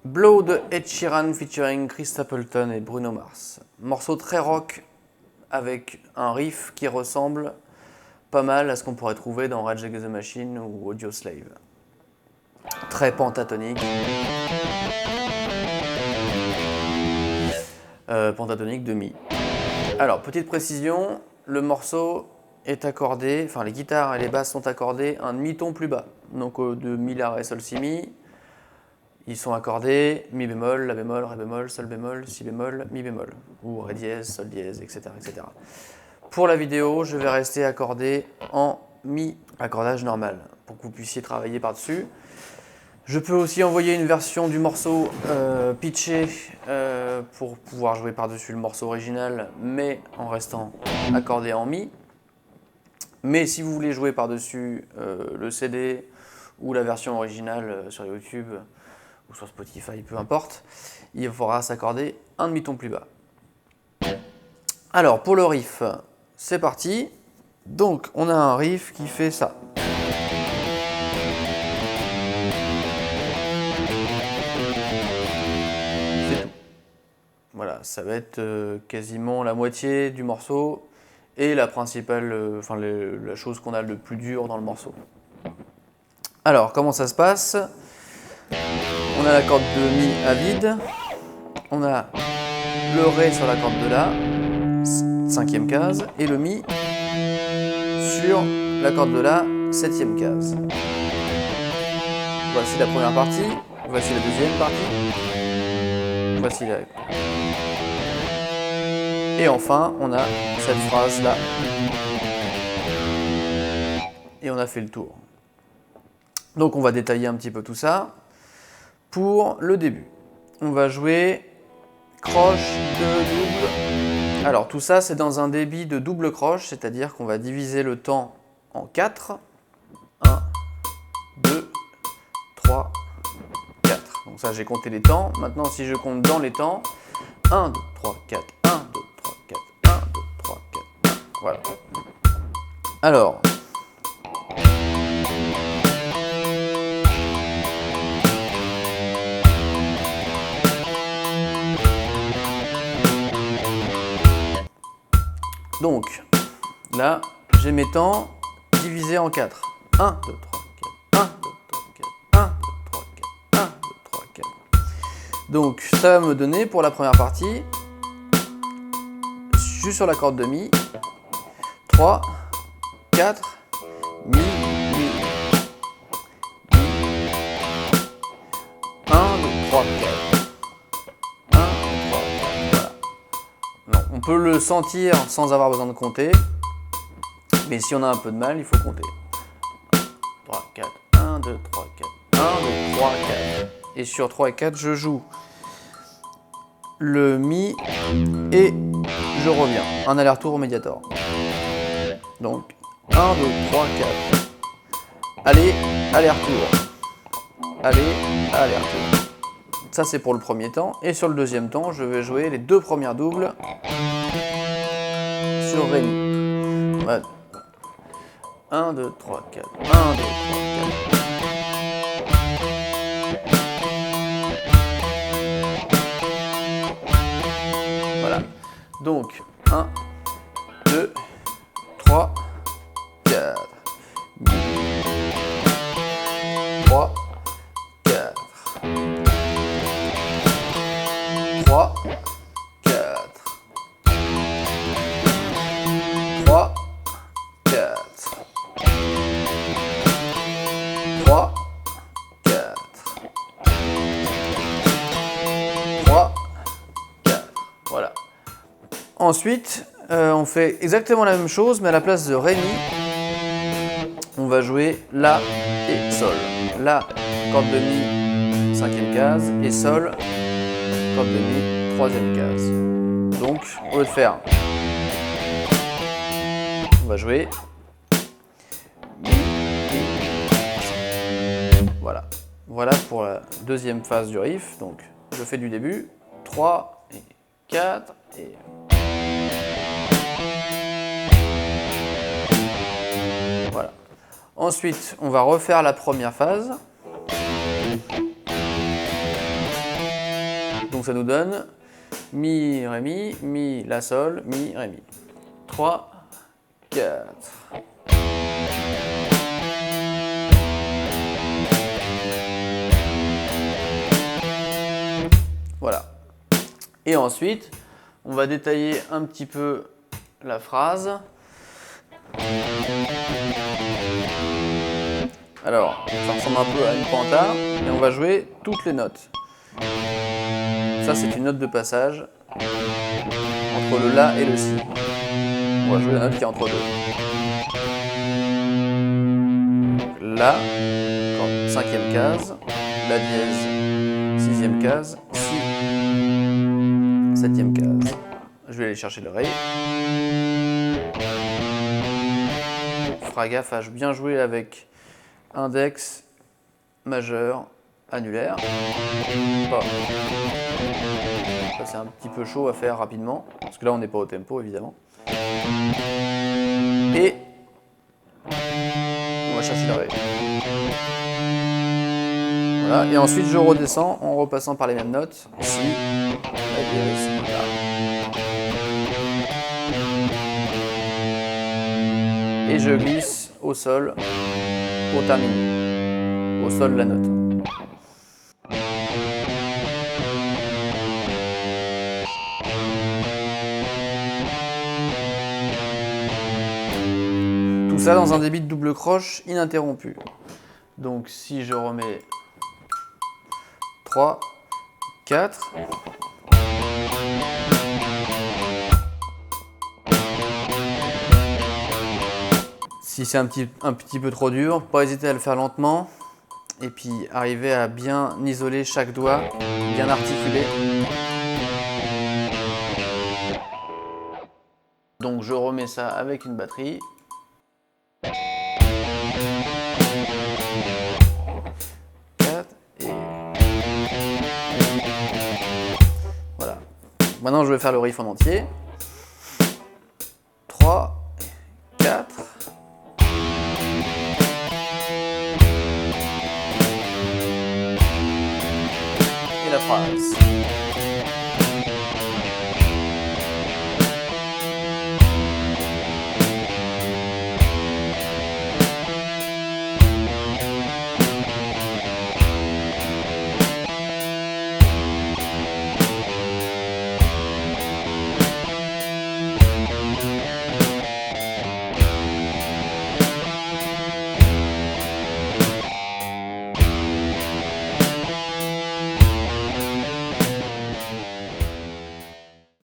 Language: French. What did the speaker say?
Blow de Ed Sheeran featuring Chris Stapleton et Bruno Mars. Morceau très rock avec un riff qui ressemble pas mal à ce qu'on pourrait trouver dans Rage Against the Machine ou Audioslave. Très pentatonique. Pentatonique de Mi. Alors, petite précision, le morceau est accordé, enfin les guitares et les basses sont accordées un demi-ton plus bas. Donc de Mi, La, Ré, Sol, Si, Mi. Ils sont accordés Mi bémol, La bémol, Ré bémol, Sol bémol, Si bémol, Mi bémol. Ou Ré dièse, Sol dièse, etc., etc. Pour la vidéo, je vais rester accordé en Mi, accordage normal, pour que vous puissiez travailler par-dessus. Je peux aussi envoyer une version du morceau pitché pour pouvoir jouer par-dessus le morceau original, mais en restant accordé en Mi. Mais si vous voulez jouer par-dessus le CD ou la version originale sur YouTube ou sur Spotify, peu importe, il faudra s'accorder un demi-ton plus bas. Alors pour le riff, c'est parti. Donc on a un riff qui fait ça. C'est tout. Voilà, ça va être quasiment la moitié du morceau et la principale, la chose qu'on a le plus dur dans le morceau. Alors comment ça se passe? On a la corde de Mi à vide, on a le Ré sur la corde de La, 5e case, et le Mi sur la corde de La, 7e case. Voici la première partie, voici la deuxième partie, voici la... Et enfin, on a cette phrase-là. Et on a fait le tour. Donc on va détailler un petit peu tout ça. Pour le début, on va jouer croche de double. Alors tout ça, c'est dans un débit de double croche, c'est-à-dire qu'on va diviser le temps en 4. 1, 2, 3, 4. Donc ça, j'ai compté les temps. Maintenant, si je compte dans les temps, 1, 2, 3, 4, 1, 2, 3, 4, 1, 2, 3, 4, 1. Voilà. Alors... Donc, là, j'ai mes temps divisés en 4. 1, 2, 3, 4, 1, 2, 3, 4, 1, 2, 3, 4, 1, 2, 3, 4. Donc, ça va me donner, pour la première partie, juste sur la corde de Mi, 3, 4, Mi, Mi, Mi, 1, 2, 3, 4. On peut le sentir sans avoir besoin de compter, mais si on a un peu de mal, il faut compter. 3, 4, 1, 2, 3, 4, 1, 2, 3, 4. Et sur 3 et 4, je joue le Mi et je reviens. Un aller-retour au médiator. Donc, 1, 2, 3, 4. Allez, aller-retour. Allez, aller-retour. Ça, c'est pour le premier temps. Et sur le deuxième temps, je vais jouer les deux premières doubles sur Ré Mi. Ouais. 1, 2, 3, 4. 1, 2, 3, 4. Voilà. Donc, 1, 2, 3, 4. 3, 4. 3, 4. 3, 4. 3, 4. 3, 4. Voilà. Ensuite, on fait exactement la même chose, mais à la place de Ré Mi, on va jouer La et Sol. La, corde de Mi, 5e case, et Sol, corde de Mi, 3e case. Donc, au lieu de faire, on va jouer Mi, Mi. Voilà. Voilà pour la deuxième phase du riff. Donc, je fais du début. 3 et 4 et... Voilà. Ensuite, on va refaire la première phase. Donc ça nous donne mi, ré, mi, la, sol, mi, ré, mi. 3, 4. Voilà. Et ensuite, on va détailler un petit peu la phrase. Alors, ça ressemble un peu à une penta, et on va jouer toutes les notes. Ça, c'est une note de passage entre le La et le Si. On va jouer la note qui est entre deux. La, 5e case, La dièse, 6e case, Si, 7e case. Je vais aller chercher le Ré. Fera gaffe à bien jouer avec index, majeur, annulaire. Pas. Ça c'est un petit peu chaud à faire rapidement, parce que là on n'est pas au tempo évidemment. Et on va chercher le Ré. Voilà, et ensuite je redescends en repassant par les mêmes notes. Si, la dièse, là. Et je glisse au sol pour terminer. Au sol la note. Tout ça dans un débit de double croche ininterrompu. Donc si je remets 3, 4. Si c'est un petit peu trop dur, pas hésiter à le faire lentement. Et puis arriver à bien isoler chaque doigt, bien articuler. Donc je remets ça avec une batterie. Et voilà. Maintenant je vais faire le riff en entier. 3, 4. Et la phrase.